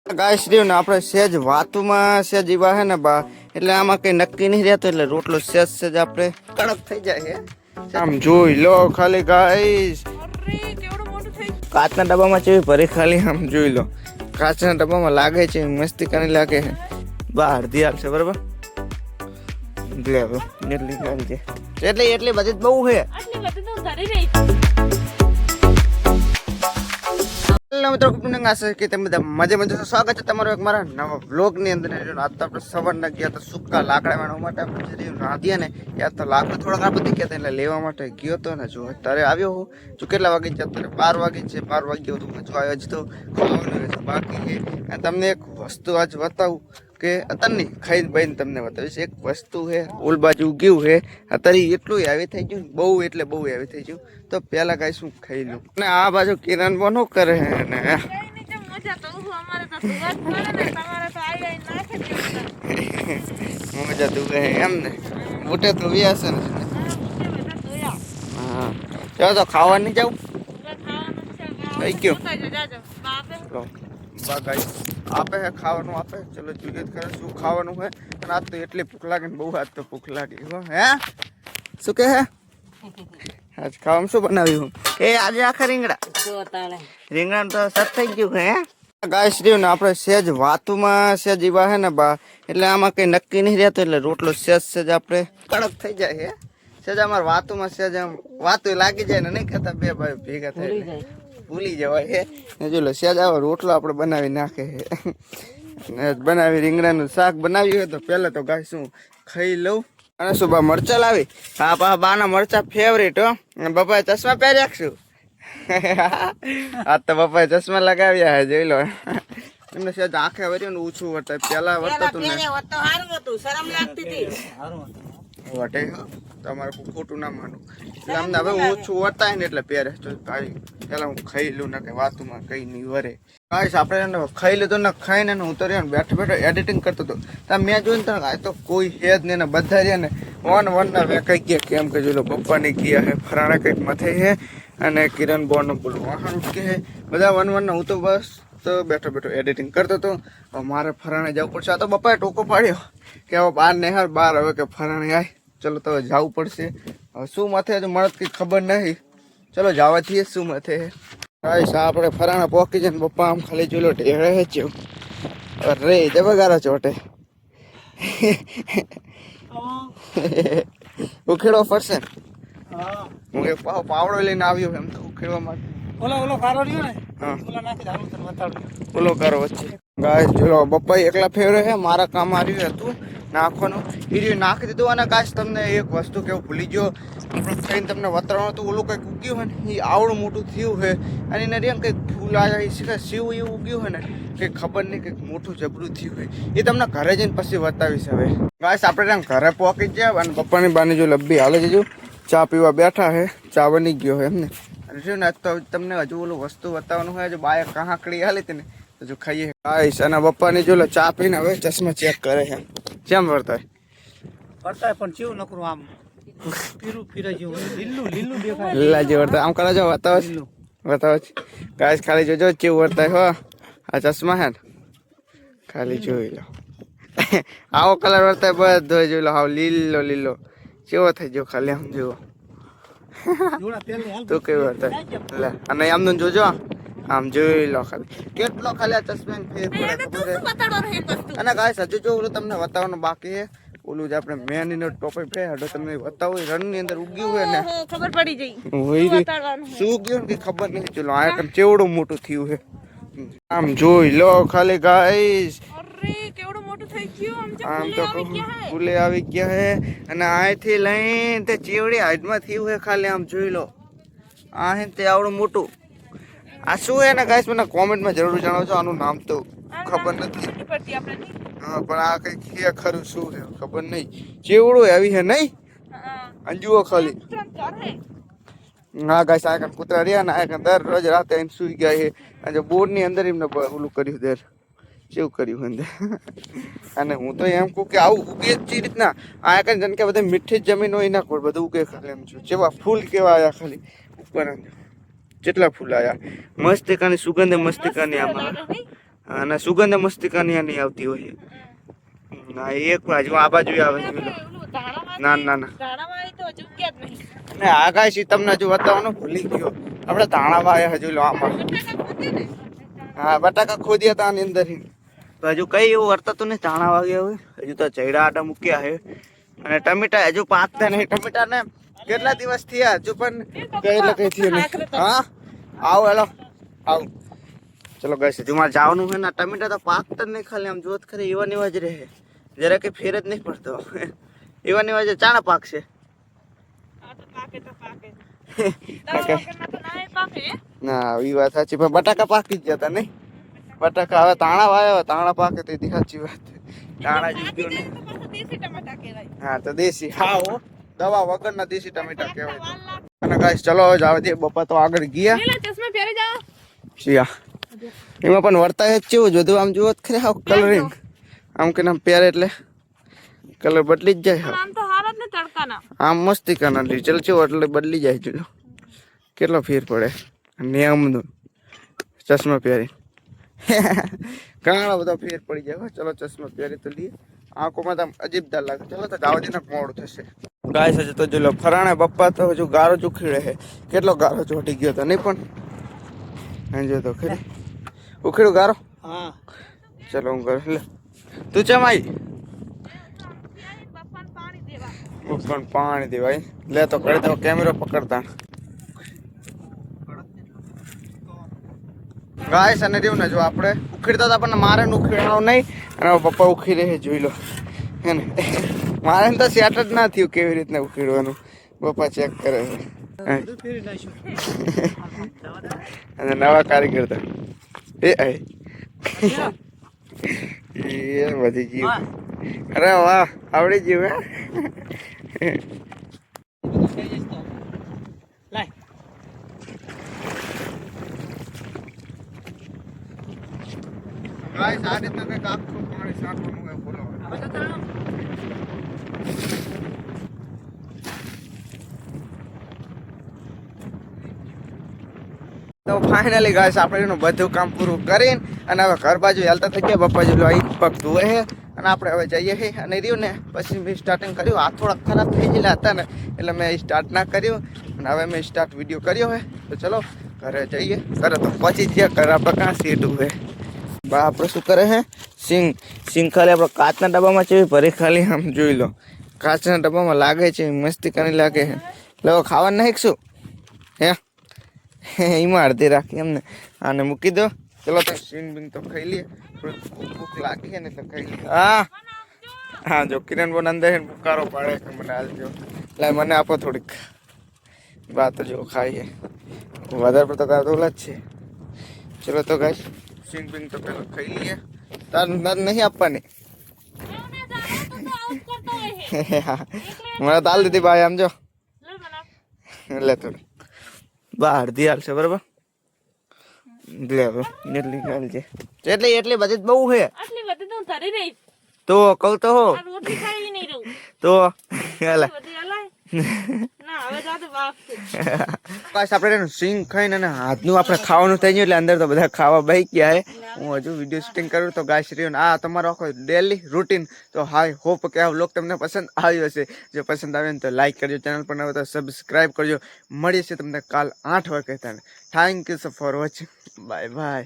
ગાય શ્રી ને આપણે સેજ વાતુમાં સેજ એવા હે ને બા એટલે આમાં કઈ નક્કી નહીં રહેતો એટલે રોટલો સેજ સેજ આપણે કડક થઈ જાય છે આમ જોઈ લો ખાલી ગાઈસ કાચના ડબ્બામાં ચેવી ભરી ખાલી આમ જોઈ લો કાચના ડબ્બામાં લાગે છે મસ્તી કરી લાગે છે બા અડધી હાલશે બરાબર લે હવે એટલી ગાડી છે એટલી બધી બહુ છે મિત્રો આશા કે તમે બધા મજા સ્વાગત છે તમારો એક મારા નવા વ્લોગ ની અંદર આજ તો આપણે સવારના ગયા તો સૂકા લાકડા વાળવા માટે આપણે રાંધ્યા ને યાર તો લાકડા થોડાક બધી ગયા એટલે લેવા માટે ગયો તો ને જો અત્યારે આવ્યો હું જો કેટલા વાગે છે અત્યારે 12 વાગે છે 12 વાગ્યો તો જો આવ્યો જ તો ખાવાનું છે બાકી છે તમને એક વસ્તુ આજ બતાવું કે અત્યારની ખાઈને બહીને તમને બતાવીશ એક વસ્તુ છે ઓલ બાજુ ઉગ્યું છે અત્યારે એટલું આવી થઈ ગયું બહુ એટલે બહુ આવી થઈ ગયું તો પેલા કાંઈ શું ખાઈ લઉં ને આ બાજુ કિરણ બનો કરે ને મજા તું કહે એમ ને મોટે તો વ્યાસ ને હા ચાલો તો ખાવા નહીં જાઉં થઈ ગયો આપે હે ખાવાનું આપે ચલો જોઈએ કરે શું ખાવાનું હોય અને આજ તો એટલી ભૂખ લાગે ને બહુ આજ તો ભૂખ લાગી હે શું કે હે આજ ખાવાનું શું બનાવ્યું એ આજે આખા રીંગણા તો સત થઈ ગયું હે ગાય શ્રી ને આપણે સેજ વાતુમાં સેજ એવા હે ને બા એટલે આમાં કઈ નક્કી નહીં રહેતો એટલે રોટલો સેજ સેજ આપણે કડક થઈ જાય હે સેજ અમારે વાતુમાં સેજ આમ વાતું લાગી જાય ને નહીં કહેતા બે ભાઈ ભેગા થાય ભૂલી જવાય હે જો સેજ આવો રોટલો આપણે બનાવી નાખે હે બનાવી રીંગણાનું શાક બનાવ્યું હોય તો પહેલા તો ગાય શું ખાઈ લઉં અને શું બા મરચા લાવી હા પા બાના મરચા ફેવરેટ હો બાપાએ ચશ્મા પહેરી રાખશું આ તો બાપાએ ચશ્મા લગાવ્યા હે જોઈ લો એમને સેજ આંખે વર્યું ને ઓછું વર્તાય પેલા વર્તાતું ને વટે તમારે ખોટું ના માનું એટલે અમને હવે ઓછું વર્તાય ને એટલે પહેરે તો પેલા હું ખાઈ લઉં ને કઈ વાતુમાં કઈ નહીં વરે ગાઈસ આપણે ખાઈ લીધું ને ખાઈને હું તો રહ્યો ને બેઠો એડિટિંગ કરતો હતો ત્યાં મેં જોયું ને આ તો કોઈ હે જ નહીં ને બધા રહ્યા ને વન ના વેકાઈ ગયા કેમ કે જો પપ્પાની ગયા હે ફરાણા કંઈક મથે હે અને કિરણ બોન બોલું વાહન કે બધા વન હું તો બસ તો બેઠો એડિટિંગ કરતો હતો મારે ફરાણે જવું પડશે આ તો પપ્પાએ ટોકો પાડ્યો કે હવે બહાર ને હાર બહાર હવે કે ફરાણે આય ચલો તો જવું પડશે હવે શું મથે હજુ મળત કંઈ ખબર નહીં ચલો જવા છીએ શું મથે ગાઈસ આપણે ફરાણા પોકી છે ને પપ્પા આમ ખાલી જોલો ઢેળે છે અરે જબગારો ચોટે ઉખેડો ફરશે હું એક પાવડો લઈને આવ્યો એમ તો ઉખેડવા માટે ઓલો કારો રહ્યો ને ઓલો કારો વચ્ચે ગાઈસ જોલો પપ્પા એકલા ફેવરે છે મારા કામ આવ્યું હતું નાખવાનું એ નાખી દીધું અને ગાઈસ તમને એક વસ્તુ કેવું ભૂલી ગયો આપણે થઈને તમને વતરણ હતું ઓલું કંઈક ઉગ્યું હોય ને એ આવડું મોટું થયું છે અને એને રે કંઈક ફૂલ આવ્યા શિવ એવું ઉગ્યું હોય ને કંઈક ખબર નહીં કંઈક મોટું જબરું થયું હોય એ તમને ઘરે જઈને પછી બતાવીશ હવે ગાઈસ આપણે ઘરે પહોંચી જાય અને પપ્પાની બાની જો લબ્બી હાલે જજો ચા પીવા બેઠા છે ચા બની ગયો છે એમને અને શું ને તો તમને હજુ ઓલું વસ્તુ બતાવવાનું હોય જો બાય કાંકડી હાલી હતી ને તો જો ખાઈએ ગાઈસ અને પપ્પાની જો ચા પીને હવે ચશ્મા ચેક કરે છે કેમ વર્તાય પણ કેવું નકરું આમ ફીરા જેવું લીલું દેખાય લીલા જેવું વર્તાય આમ કરો જો બતાવો ગાઈસ ખાલી જોજો કેવું વર્તાય હો આ ચશ્મા હે ને ખાલી જોઈ લો આવો કલર વર્તાય બધો જોઈ લો હાવ લીલો કેવો થઈ ગયો ખાલી આમ જુઓ તું કેવું વર્તાય અને આમનું જોજો આમ જોઈ લો ખાલી કેટલો ખાલી આ ચશ્મા ફેર પડે અને ગાઈસ હજુ જો ઓલું તમને બતાવવાનું બાકી છે ઓલું જે આપણે મેન નો ટોપિક છે હડો તમને બતાવું રન ની અંદર ઉગ્યું હોય ને ખબર પડી જઈ શું ઉગ્યું ને ખબર નહીં ચલો આ કેમ ચેવડું મોટું થયું છે આમ જોઈ લો ખાલી ગાઈસ કેવડું મોટું થઈ ગયું આમ તો ફૂલે આવી ગયા હે અને આથી લઈને તે ચેવડી હાઈટમાં થયું હે ખાલી આમ જોઈ લો આ હે તે આવડું મોટું આ શું હે ને ગાઈસ મને કોમેન્ટમાં જરૂર જણાવજો આનું નામ તો ખબર નથી હા પણ આ કઈ છે ખરું શું છે ખબર નહીં ચેવડું આવી હે નહીં અંજુઓ ખાલી હા ગાઈસ આ કૂતરા રહ્યા ને આ દરરોજ રાતે એને સુઈ ગયા છે અને બોર્ડ ની અંદર એમને ઓલું કર્યું દર કેવું કર્યું અંદર અને હું તો એમ કહું કે આવું ઉગે જ રીતના આ કઈ જન કે બધા મીઠી જમીન હોય એના કોલ બધું ઉગે ખાલી એમ છું જેવા ફૂલ કેવા આવ્યા ખાલી ઉપર કેટલા ફૂલ આવ્યા મસ્ત કાની સુગંધ મસ્ત કાની આમાં અને સુગંધ મસ્તિકાની નહીં આવતી હોય. ના એક બાજુ આ બાજુ આવે છે પેલો. ના ના ના ને આ ગાય તમને હજુ બતાવવાનું ભૂલી ગયો. આપણે ધાણા વાયા હજુ લો આમાં. હા બટાકા ખોદ્યા હતા આની અંદર. તો હજુ કઈ એવું વર્તાતું નહીં ધાણા વાગ્યા હોય. હજુ તો ચૈડા આટા મૂક્યા છે. અને ટમેટા હજુ પાકતા નહીં. ટમેટા ને કેટલા દિવસ થયા હજુ પણ કઈ કઈ થયું નહીં. હા આવો હેલો આવું. ચલો ગાઈસ હજુ મારે જવાનું છે ને. ટમેટા તો પાકતા જ નહીં. ખાલી આમ જોત ખરી એવા ને એવા જ રહે. જરા કે ફેર જ નહીં પડતો. એવા ને એવા જ ચાણા પાકશે. ના એ વાત સાચી પણ બટાકા પાકી જ જતા નહીં. બટાકા હવે તાણા વાયા તાણા પાકે તો સાચી વાત. તાણા જ ઉગ્યો ને. હા તો દેશી હા હો દવા વગરના દેશી ટમેટા કહેવાય. અને ગાઈસ ચલો હવે જાવ દે. બપા તો આગળ ગયા શિયા એમાં પણ વર્તા જ કેવું જ બધું આમ જુઓ ખરે આવ કલરિંગ આમ કે નામ પહેરે એટલે કલર બદલી જ જાય. આમ મસ્તી કરના ડીઝલ છે એટલે બદલી જાય છે. કેટલો ફેર પડે નિયમનું ચશ્મા પહેરી ઘણા બધા ફેર પડી જાય. ચલો ચશ્મા પહેરી તો લઈએ. આંખોમાં તો અજીબદાર લાગે. ચલો તો જાવ દે ને મોડું થશે. ગાય છે તો જો ફરાણે બપ્પા તો હજુ ગારો ચૂકી રહે. કેટલો ગારો ચોટી ગયો તો નહીં પણ જો તો ખરી ઉખેડું ગારો. હા ચલો હું કરું લે તું ચમ આવી પણ પાણી દેવાય લે તો કરી દો. કેમેરો પકડતા ગાય અને રહ્યું ને જો આપણે ઉખેડતા હતા પણ મારે ઉખેડવાનું નહીં. અને પપ્પા ઉખી રહે જોઈ લો હે ને. મારે તો સેટ જ ના થયું કેવી રીતના ઉખેડવાનું. પપ્પા ચેક કરે છે અને નવા કારીગર હતા એ બધી જીવ. અરે વાહ આવડી જીવ હે. ગાઈસ આ રીતના કંઈક આખું પાણી સાકવાનું હોય બોલો. તો ફાઇનલી ગાઈસ આપણે એનું બધું કામ પૂરું કરીને અને હવે ઘર બાજુ હાલતા થઈ ગયા. પપ્પા જેટલો અહીં પગ ધોવે છે અને આપણે હવે જઈએ છીએ. અને રહ્યું ને પછી મેં સ્ટાર્ટિંગ કર્યું. આ થોડા ખરાબ થઈ ગયેલા હતા ને એટલે મેં સ્ટાર્ટ ના કર્યું. અને હવે મેં સ્ટાર્ટ વિડીયો કર્યો છે. તો ચલો ઘરે જઈએ. ઘરે તો પહોંચી ગયા. ઘરે આપણે કાં સીટું છે. બા આપણે શું કરે છે સિંગ ખાલી આપણે કાચના ડબ્બામાં છે ભરી ખાલી આમ જોઈ લો. કાચના ડબ્બામાં લાગે છે મસ્તી કરી લાગે છે. એટલે ખાવાનું નહીં શું હે એમાં અડધી રાખી એમને આને મૂકી દો. ચલો તો સિંગ બિંગ તો ખાઈ લઈએ. ભૂખ લાગી છે ને તો ખાઈ લઈએ. હા હા જો કિરણ બોન અંદર બુકારો પાડે કે મને હાલજો એટલે મને આપો થોડીક. બા તો જો ખાઈએ વધારે પડતા તાર તો ઓલા જ છે. ચલો તો ગાઈસ સિંગ બિંગ તો પેલો ખાઈ લઈએ. તાર નહીં આપવાની મને તાલ દીધી ભાઈ આમ જો લે થોડી બા અડધી હાલશે બરાબર. લે એટલી હાલ છે એટલી બધી બહુ છે તો કહું તો હો તો હાલે. આપણે સિંગ ખાઈને અને હાથનું આપણે ખાવાનું થઈ ગયું એટલે અંદર તો બધા ખાવા બેસી ગયા છે. હું હજુ વિડીયો શૂટિંગ કરું તો ગાય શ્રી આ તમારો આખો ડેલી રૂટીન. તો હાઈ હોપ કે આ વ્લોગ તમને પસંદ આવ્યો હશે. જો પસંદ આવે ને તો લાઈક કરજો. ચેનલ પર નવો તો સબસ્ક્રાઈબ કરજો. મળીએ છીએ તમને કાલ 8 વાગે. Thank you for watching. Bye bye.